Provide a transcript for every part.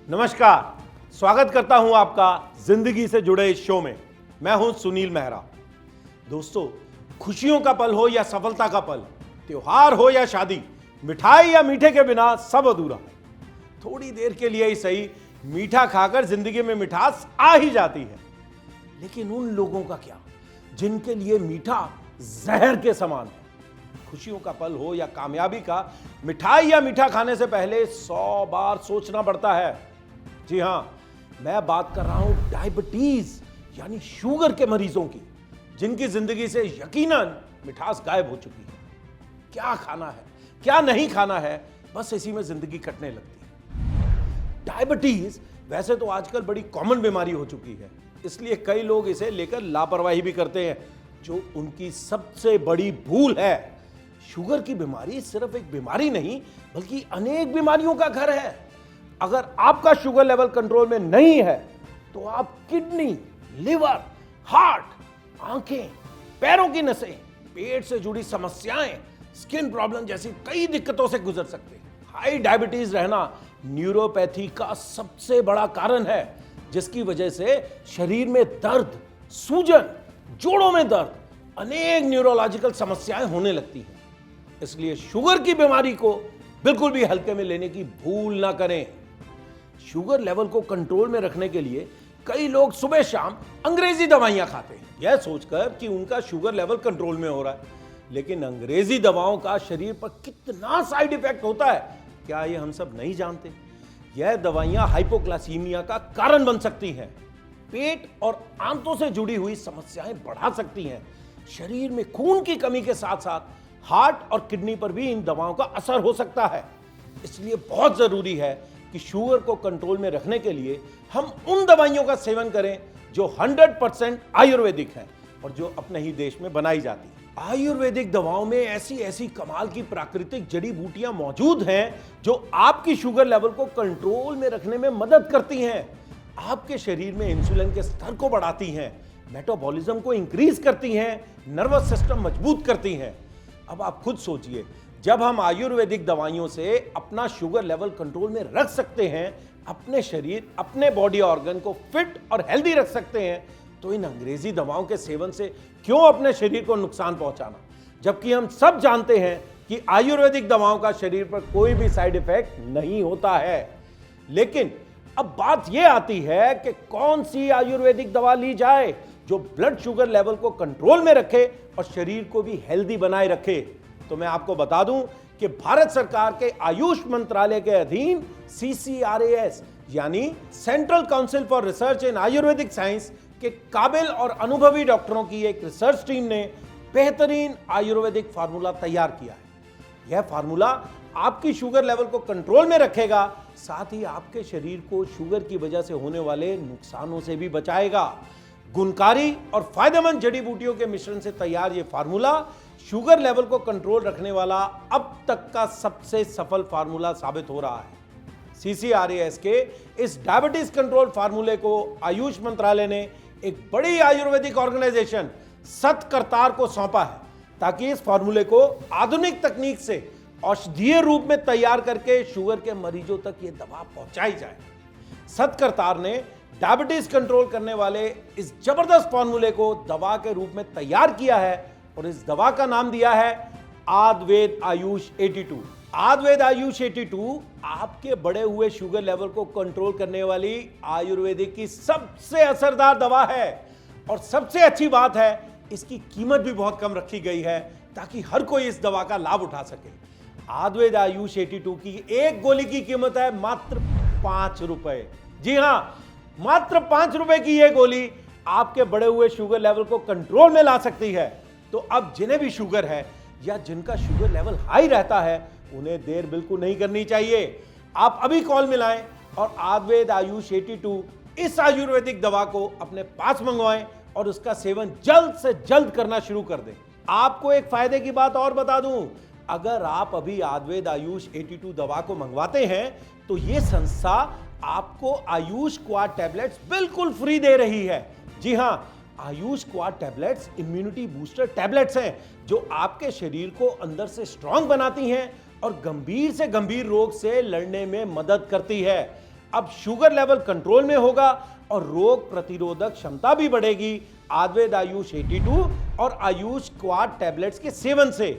नमस्कार, स्वागत करता हूं आपका जिंदगी से जुड़े इस शो में। मैं हूं सुनील मेहरा। दोस्तों, खुशियों का पल हो या सफलता का पल, त्योहार हो या शादी, मिठाई या मीठे के बिना सब अधूरा है। थोड़ी देर के लिए ही सही, मीठा खाकर जिंदगी में मिठास आ ही जाती है। लेकिन उन लोगों का क्या जिनके लिए मीठा जहर के समान है? खुशियों का पल हो या कामयाबी का, मिठाई या मीठा खाने से पहले 100 बार सोचना पड़ता है। जी हां, मैं बात कर रहा हूं डायबिटीज यानी शुगर के मरीजों की, जिनकी जिंदगी से यकीनन मिठास गायब हो चुकी है। क्या खाना है, क्या नहीं खाना है, बस इसी में जिंदगी कटने लगती है। डायबिटीज वैसे तो आजकल बड़ी कॉमन बीमारी हो चुकी है, इसलिए कई लोग इसे लेकर लापरवाही भी करते हैं, जो उनकी सबसे बड़ी भूल है। शुगर की बीमारी सिर्फ एक बीमारी नहीं, बल्कि अनेक बीमारियों का घर है। अगर आपका शुगर लेवल कंट्रोल में नहीं है, तो आप किडनी, लिवर, हार्ट, आंखें, पैरों की नसें, पेट से जुड़ी समस्याएं, स्किन प्रॉब्लम जैसी कई दिक्कतों से गुजर सकते हैं। हाई डायबिटीज रहना न्यूरोपैथी का सबसे बड़ा कारण है, जिसकी वजह से शरीर में दर्द, सूजन, जोड़ों में दर्द, अनेक न्यूरोलॉजिकल समस्याएं होने लगती हैं। इसलिए शुगर की बीमारी को बिल्कुल भी हल्के में लेने की भूल ना करें। शुगर लेवल को कंट्रोल में रखने के लिए कई लोग सुबह शाम अंग्रेजी दवाइयां खाते हैं, यह सोचकर कि उनका शुगर लेवल कंट्रोल में हो रहा है। लेकिन अंग्रेजी दवाओं का शरीर पर कितना साइड इफेक्ट होता है, क्या ये हम सब नहीं जानते? यह दवाइयां हाइपोग्लाइसीमिया का कारण बन सकती हैं, पेट और आंतों से जुड़ी हुई समस्याएं बढ़ा सकती हैं, शरीर में खून की कमी के साथ साथ हार्ट और किडनी पर भी इन दवाओं का असर हो सकता है। इसलिए बहुत जरूरी है कि शुगर को कंट्रोल में रखने के लिए हम उन दवाइयों का सेवन करें जो 100% आयुर्वेदिक हैं और जो अपने ही देश में बनाई जाती है। आयुर्वेदिक दवाओं में ऐसी ऐसी कमाल की प्राकृतिक जड़ी बूटियां मौजूद हैं जो आपकी शुगर लेवल को कंट्रोल में रखने में मदद करती हैं, आपके शरीर में इंसुलिन के स्तर को बढ़ाती हैं, मेटाबॉलिज्म को इंक्रीज करती हैं, नर्वस सिस्टम मजबूत करती हैं। अब आप खुद सोचिए, जब हम आयुर्वेदिक दवाइयों से अपना शुगर लेवल कंट्रोल में रख सकते हैं, अपने शरीर, अपने बॉडी ऑर्गन को फिट और हेल्दी रख सकते हैं, तो इन अंग्रेजी दवाओं के सेवन से क्यों अपने शरीर को नुकसान पहुंचाना? जबकि हम सब जानते हैं कि आयुर्वेदिक दवाओं का शरीर पर कोई भी साइड इफेक्ट नहीं होता है। लेकिन अब बात यह आती है कि कौन सी आयुर्वेदिक दवा ली जाए जो ब्लड शुगर लेवल को कंट्रोल में रखे और शरीर को भी हेल्दी बनाए रखे। तो मैं आपको बता दूं कि भारत सरकार के आयुष मंत्रालय के अधीन CCRAS यानी central council for research in Ayurvedic science के काबिल और अनुभवी डॉक्टरों की एक रिसर्च टीम ने बेहतरीन आयुर्वेदिक फार्मूला तैयार किया है। यह फार्मूला आपकी शुगर लेवल को कंट्रोल में रखेगा, साथ ही आपके शरीर को शुगर की वजह से होने वाले नुकसानों से भी बचाएगा। गुणकारी और फायदेमंद जड़ी बूटियों के मिश्रण से तैयार यह फार्मूला शुगर लेवल को कंट्रोल रखने वाला अब तक का सबसे सफल फार्मूला साबित हो रहा है। CCRAS के इस डायबिटीज कंट्रोल फार्मूले को आयुष मंत्रालय ने एक बड़ी आयुर्वेदिक ऑर्गेनाइजेशन सतकरतार को सौंपा है, ताकि इस फार्मूले को आधुनिक तकनीक से औषधीय रूप में तैयार करके शुगर के मरीजों तक यह दवा पहुंचाई जाए। सतकरतार ने डायबिटीज कंट्रोल करने वाले इस जबरदस्त फार्मूले को दवा के रूप में तैयार किया है और इस दवा का नाम दिया है आयुर्वेद आयुष 82। आयुर्वेद आयुष 82 आपके बढ़े हुए शुगर लेवल को कंट्रोल करने वाली आयुर्वेदिक की सबसे असरदार दवा है। और सबसे अच्छी बात है, इसकी कीमत भी बहुत कम रखी गई है, ताकि हर कोई इस दवा का लाभ उठा सके। आयुर्वेद आयुष 82 की एक गोली की कीमत है मात्र 5 रुपए। जी हां, मात्र 5 रुपए की यह गोली आपके बढ़े हुए शुगर लेवल को कंट्रोल में ला सकती है। तो अब जिन्हें भी शुगर है या जिनका शुगर लेवल हाई रहता है, उन्हें देर बिल्कुल नहीं करनी चाहिए। आप अभी कॉल मिलाएं और आयुर्वेद आयुष 82 इस आयुर्वेदिक दवा को अपने पास मंगवाएं और उसका सेवन जल्द से जल्द करना शुरू कर दें। आपको एक फायदे की बात और बता दूं, अगर आप अभी आयुर्वेद आयुष 82 दवा को मंगवाते हैं, तो यह संस्था आपको आयुष क्वाड टैबलेट्स बिल्कुल फ्री दे रही है। जी हां, Ayush quad tablets immunity booster tablets हैं, जो आपके शरीर को अंदर से स्ट्रांग बनाती हैं और गंभीर से गंभीर रोग से लड़ने में मदद करती है। अब शुगर लेवल कंट्रोल में होगा और रोग प्रतिरोधक क्षमता भी बढ़ेगी आयुर्वेद आयुष 82 और आयुष क्वाड टैबलेट्स के सेवन से।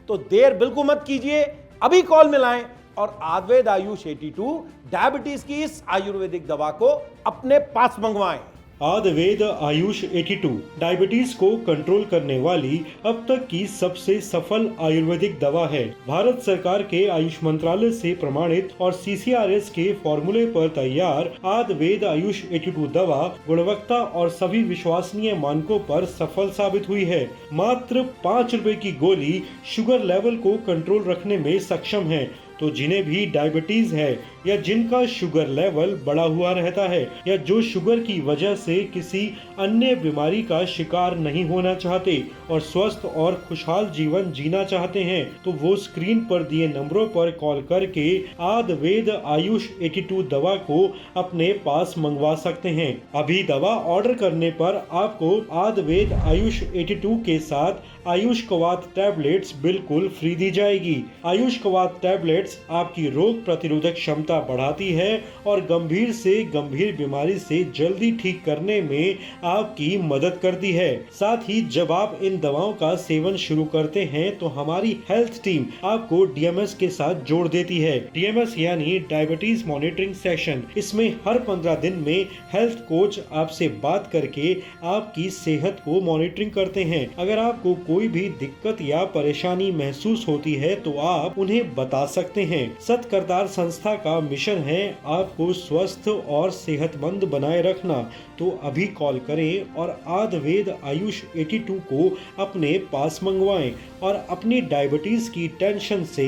तो देर बिल्कुल मत कीजिए, अभी कॉल मिलाएं और आयुर्वेद आयुष 82 डायबिटीज की इस आयुर्वेदिक दवा को अपने पास मंगवाएं। आयुर्वेद आयुष 82 डायबिटीज को कंट्रोल करने वाली अब तक की सबसे सफल आयुर्वेदिक दवा है। भारत सरकार के आयुष मंत्रालय से प्रमाणित और CCRS के फॉर्मूले पर तैयार आयुर्वेद आयुष 82 दवा गुणवत्ता और सभी विश्वसनीय मानकों पर सफल साबित हुई है। मात्र 5 रुपए की गोली शुगर लेवल को कंट्रोल रखने में सक्षम है। तो जिन्हें भी डायबिटीज है या जिनका शुगर लेवल बढ़ा हुआ रहता है या जो शुगर की वजह से किसी अन्य बीमारी का शिकार नहीं होना चाहते और स्वस्थ और खुशहाल जीवन जीना चाहते हैं, तो वो स्क्रीन पर दिए नंबरों पर कॉल करके आयुर्वेद आयुष 82 दवा को अपने पास मंगवा सकते हैं। अभी दवा ऑर्डर करने पर आपको आयुर्वेद आयुष 82 के साथ आयुष क्वाड टैबलेट्स बिल्कुल फ्री दी जाएगी। आयुष क्वाड टैबलेट्स आपकी रोग प्रतिरोधक क्षमता बढ़ाती है और गंभीर से गंभीर बीमारी से जल्दी ठीक करने में आपकी मदद करती है। साथ ही जब आप इन दवाओं का सेवन शुरू करते हैं तो हमारी हेल्थ टीम आपको DMS के साथ जोड़ देती है। DMS यानी डायबिटीज मॉनिटरिंग सेशन। इसमें हर 15 दिन में हेल्थ कोच आपसे बात करके आपकी सेहत को मॉनिटरिंग करते हैं। अगर आपको कोई भी दिक्कत या परेशानी महसूस होती है तो आप उन्हें बता सकते हैं। सत्करतार संस्था का मिशन है आपको स्वस्थ और सेहतमंद बनाए रखना। तो अभी कॉल करें और आयुर्वेद आयुष 82 को अपने पास मंगवाएं और अपनी डायबिटीज की टेंशन से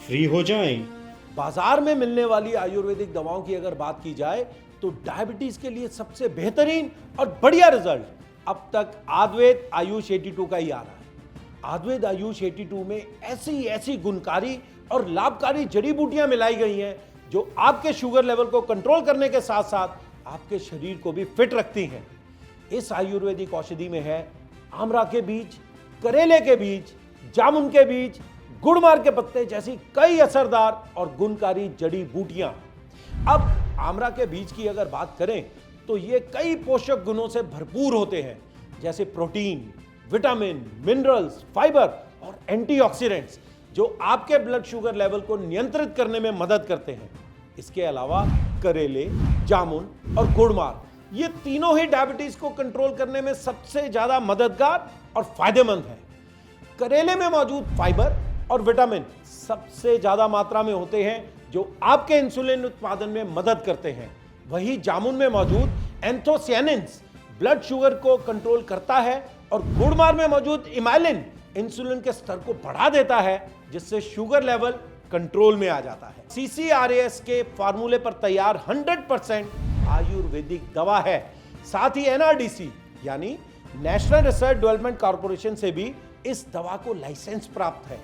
फ्री हो जाएं। बाजार में मिलने वाली आयुर्वेदिक दवाओं की अगर बात की जाए तो डायबिटीज के लिए सबसे बेहतरीन और बढ़िया रिजल्ट अब तक आयुर्वेद आयुष 82 का ही आ रहा है। आयुर्वेद आयुष 82 में ऐसी ऐसी गुणकारी और लाभकारी जड़ी बूटियां मिलाई गई हैं जो आपके शुगर लेवल को कंट्रोल करने के साथ साथ आपके शरीर को भी फिट रखती हैं। इस आयुर्वेदिक औषधि में है आमरा के बीज, करेले के बीज, जामुन के बीज, गुड़मार के पत्ते जैसी कई असरदार और गुणकारी जड़ी बूटियां। अब आमरा के बीज की अगर बात करें तो ये कई पोषक गुणों से भरपूर होते हैं, जैसे प्रोटीन, विटामिन, मिनरल्स, फाइबर और एंटीऑक्सीडेंट्स जो आपके ब्लड शुगर लेवल को नियंत्रित करने में मदद करते हैं। इसके अलावा करेले, जामुन और गुड़मार ये तीनों ही डायबिटीज को कंट्रोल करने में सबसे ज्यादा मददगार और फायदेमंद हैं। करेले में मौजूद फाइबर और विटामिन सबसे ज्यादा मात्रा में होते हैं जो आपके इंसुलिन उत्पादन में मदद करते हैं। वही जामुन में मौजूद एंथोसियानिन्स ब्लड शुगर को कंट्रोल करता है और गुड़मार में मौजूद इमाइलिन इंसुलिन के स्तर को बढ़ा देता है, जिससे शुगर लेवल कंट्रोल में आ जाता है। CCRS के फार्मूले पर तैयार 100% आयुर्वेदिक दवा है। साथ ही NRDC यानी नेशनल रिसर्च डेवलपमेंट कॉर्पोरेशन से भी इस दवा को लाइसेंस प्राप्त है।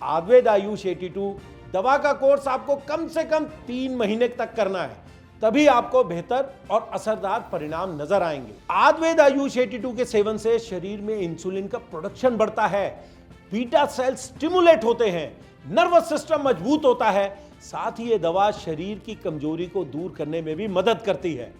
आयुर्वेद आयुष 82 दवा का कोर्स आपको कम से कम 3 महीने तक करना है, तभी आपको बेहतर और असरदार परिणाम नजर आएंगे। आयुर्वेद आयुष 82 के सेवन से शरीर में इंसुलिन का प्रोडक्शन बढ़ता है, बीटा सेल स्टिमुलेट होते हैं, नर्वस सिस्टम मजबूत होता है। साथ ही ये दवा शरीर की कमजोरी को दूर करने में भी मदद करती है।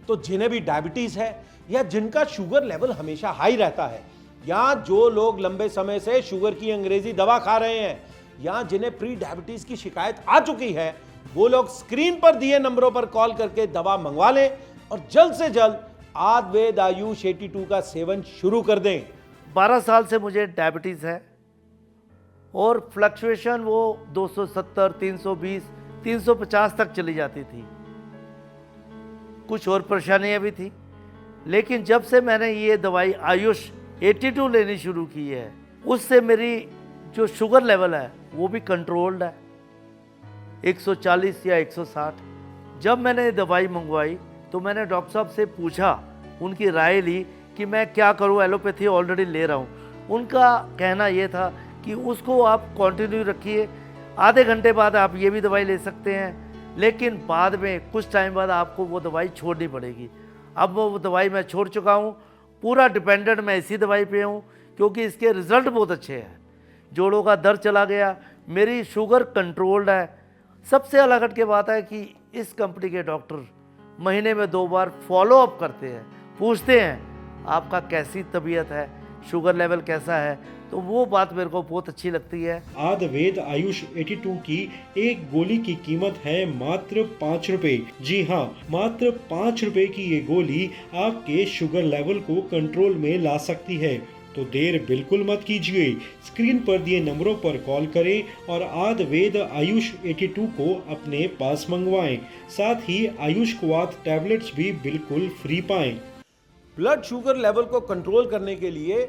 तो जिन्हें भी डायबिटीज है या जिनका शुगर लेवल हमेशा हाई रहता है, या जो लोग लंबे समय से शुगर की अंग्रेजी दवा खा रहे हैं, या जिन्हें प्री डायबिटीज की शिकायत आ चुकी है, वो लोग स्क्रीन पर दिए नंबरों पर कॉल करके दवा मंगवा लें और जल्द से जल्द आयुर्वेद आयुष 82 का सेवन शुरू कर दें। 12 साल से मुझे डायबिटीज़ है और फ्लक्चुएशन वो 270, 320, 350 तक चली जाती थी। कुछ और परेशानियाँ भी थी, लेकिन जब से मैंने ये दवाई आयुष 82 लेनी शुरू की है, उससे मेरी जो शुगर लेवल है वो भी कंट्रोल्ड है, 140 या 160। जब मैंने ये दवाई मंगवाई तो मैंने डॉक्टर साहब से पूछा, उनकी राय ली कि मैं क्या करूं, एलोपैथी ऑलरेडी ले रहा हूं। उनका कहना ये था कि उसको आप कंटिन्यू रखिए, आधे घंटे बाद आप ये भी दवाई ले सकते हैं, लेकिन बाद में कुछ टाइम बाद आपको वो दवाई छोड़नी पड़ेगी। अब वो दवाई मैं छोड़ चुका हूँ, पूरा डिपेंडेंट मैं इसी दवाई पे हूँ क्योंकि इसके रिज़ल्ट बहुत अच्छे हैं। जोड़ों का दर्द चला गया, मेरी शुगर कंट्रोल्ड है। सबसे अलग हट के बात है कि इस कंपनी के डॉक्टर महीने में 2 बार फॉलो अप करते हैं, पूछते हैं आपका कैसी तबीयत है, शुगर लेवल कैसा है, तो वो बात मेरे को बहुत अच्छी लगती है। आयुर्वेद आयुष 82 की एक गोली की कीमत है मात्र 5 रुपए। जी हाँ, मात्र 5 रुपए की ये गोली आपके शुगर लेवल को कंट्रोल में ला सकती है। तो देर बिल्कुल मत कीजिए, स्क्रीन पर दिए नंबरों पर कॉल करें और आयुर्वेद आयुष 82 को अपने पास मंगवाएं। साथ ही आयुष क्वाथ टैबलेट्स भी बिल्कुल फ्री पाएं। ब्लड शुगर लेवल को कंट्रोल करने के लिए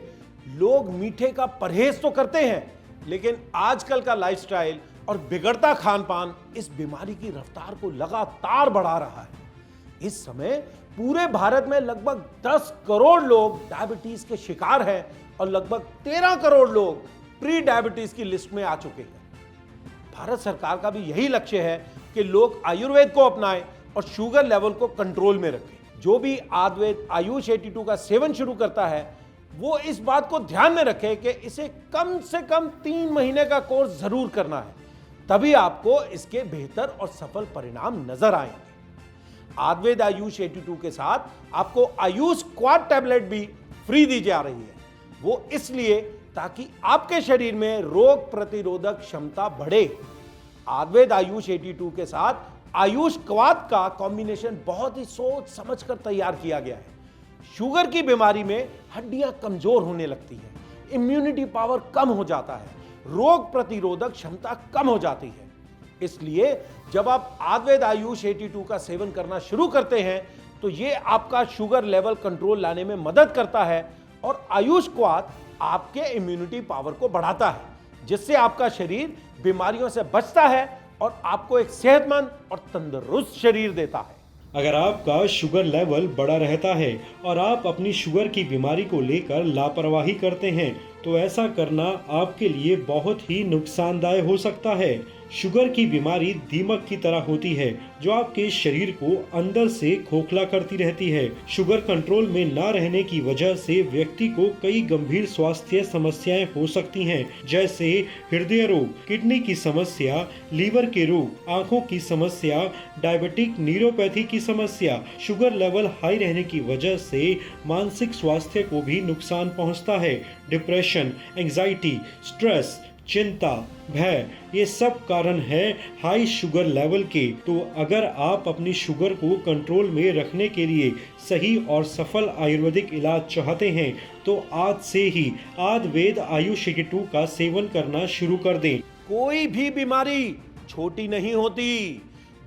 लोग मीठे का परहेज तो करते हैं, लेकिन आजकल का लाइफस्टाइल और बिगड़ता खान पान इस बीमारी की रफ्तार को लगातार बढ़ा रहा है। इस समय पूरे भारत में लगभग 10 करोड़ लोग डायबिटीज के शिकार हैं और लगभग 13 करोड़ लोग प्री डायबिटीज की लिस्ट में आ चुके हैं। भारत सरकार का भी यही लक्ष्य है कि लोग आयुर्वेद को अपनाएं और शुगर लेवल को कंट्रोल में रखें। जो भी आयुर्वेद आयुष 82 का सेवन शुरू करता है वो इस बात को ध्यान में रखे कि इसे कम से कम 3 महीने का कोर्स जरूर करना है, तभी आपको इसके बेहतर और सफल परिणाम नजर आएंगे। आयुर्वेद आयुष 82 के साथ आपको आयुष क्वाड टैबलेट भी फ्री दी जा रही है। वो इसलिए ताकि आपके शरीर में रोग प्रतिरोधक क्षमता बढ़े। आयुर्वेद आयुष 82 के साथ आयुष क्वाद का कॉम्बिनेशन बहुत ही सोच समझकर तैयार किया गया है। शुगर की बीमारी में हड्डियां कमजोर होने लगती है, इम्यूनिटी पावर कम हो जाता है, रोग प्रतिरोधक क्षमता कम हो जाती है। इसलिए जब आप आयुर्वेद आयुष 82 का सेवन करना शुरू करते हैं तो ये आपका शुगर लेवल कंट्रोल लाने में मदद करता है और आयुष क्वाथ आपके इम्यूनिटी पावर को बढ़ाता है, जिससे आपका शरीर बीमारियों से बचता है और आपको एक सेहतमंद और तंदुरुस्त शरीर देता है। अगर आपका शुगर लेवल बढ़ा रहता है और आप अपनी शुगर की बीमारी को लेकर लापरवाही करते हैं तो ऐसा करना आपके लिए बहुत ही नुकसानदायक हो सकता है। शुगर की बीमारी दीमक की तरह होती है जो आपके शरीर को अंदर से खोखला करती रहती है। शुगर कंट्रोल में ना रहने की वजह से व्यक्ति को कई गंभीर स्वास्थ्य समस्याएं हो सकती हैं, जैसे हृदय रोग, किडनी की समस्या, लीवर के रोग, आंखों की समस्या, डायबिटिक न्यूरोपैथी की समस्या। शुगर लेवल हाई रहने की वजह से मानसिक स्वास्थ्य को भी नुकसान पहुंचता है। डिप्रेशन, एंजाइटी, स्ट्रेस, चिंता, भय, ये सब कारण है हाई शुगर लेवल के। तो अगर आप अपनी शुगर को कंट्रोल में रखने के लिए सही और सफल आयुर्वेदिक इलाज चाहते हैं तो आज से ही आयुर्वेद आयुष 82 का सेवन करना शुरू कर दें। कोई भी बीमारी छोटी नहीं होती।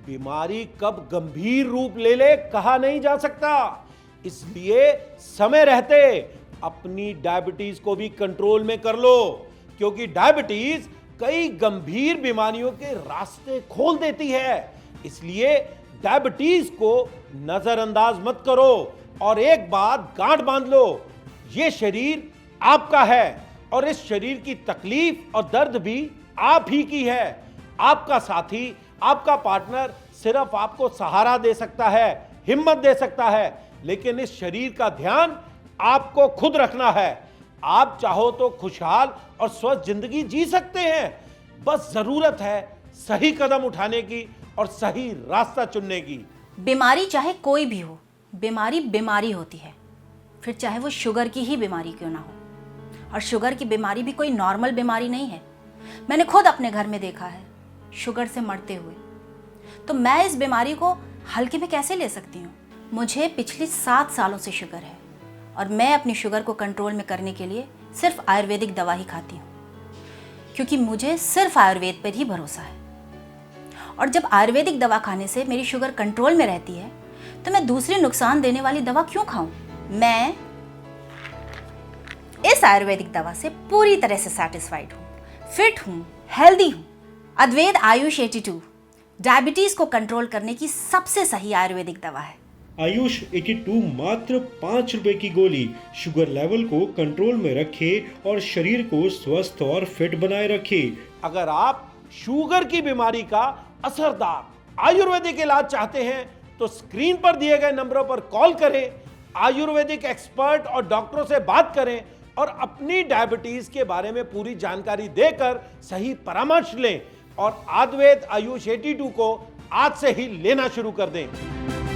बीमारी कब गंभीर रूप ले ले कहा नहीं जा सकता। इसलिए समय रहते अपनी डायबिटीज को भी कंट्रोल में कर लो, क्योंकि डायबिटीज कई गंभीर बीमारियों के रास्ते खोल देती है। इसलिए डायबिटीज को नजरअंदाज मत करो और एक बात गांठ बांध लो, ये शरीर आपका है और इस शरीर की तकलीफ और दर्द भी आप ही की है। आपका साथी, आपका पार्टनर सिर्फ आपको सहारा दे सकता है, हिम्मत दे सकता है, लेकिन इस शरीर का ध्यान आपको खुद रखना है। आप चाहो तो खुशहाल और स्वस्थ जिंदगी जी सकते हैं। बस जरूरत है सही कदम उठाने की और सही रास्ता चुनने की। बीमारी चाहे कोई भी हो, बीमारी बीमारी होती है, फिर चाहे वो शुगर की ही बीमारी क्यों ना हो। और शुगर की बीमारी भी कोई नॉर्मल बीमारी नहीं है। मैंने खुद अपने घर में देखा है शुगर से मरते हुए। तो मैं इस बीमारी को हल्के में कैसे ले सकती हूँ। मुझे पिछले 7 सालों से शुगर है और मैं अपनी शुगर को कंट्रोल में करने के लिए सिर्फ आयुर्वेदिक दवा ही खाती हूँ, क्योंकि मुझे सिर्फ आयुर्वेद पर ही भरोसा है। और जब आयुर्वेदिक दवा खाने से मेरी शुगर कंट्रोल में रहती है तो मैं दूसरी नुकसान देने वाली दवा क्यों खाऊं। मैं इस आयुर्वेदिक दवा से पूरी तरह से सेटिस्फाइड हूँ, फिट हूँ, हेल्दी हूँ। आयुर्वेद आयुष 82 डायबिटीज को कंट्रोल करने की सबसे सही आयुर्वेदिक दवा है। आयुष 82 मात्र 5 रुपए की गोली शुगर लेवल को कंट्रोल में रखे और शरीर को स्वस्थ और फिट बनाए रखे। अगर आप शुगर की बीमारी का असरदार आयुर्वेदिक इलाज चाहते हैं तो स्क्रीन पर दिए गए नंबरों पर कॉल करें, आयुर्वेदिक एक्सपर्ट और डॉक्टरों से बात करें और अपनी डायबिटीज के बारे में पूरी जानकारी देकर सही परामर्श लें और आयुर्वेद आयुष 82 को आज से ही लेना शुरू कर दें।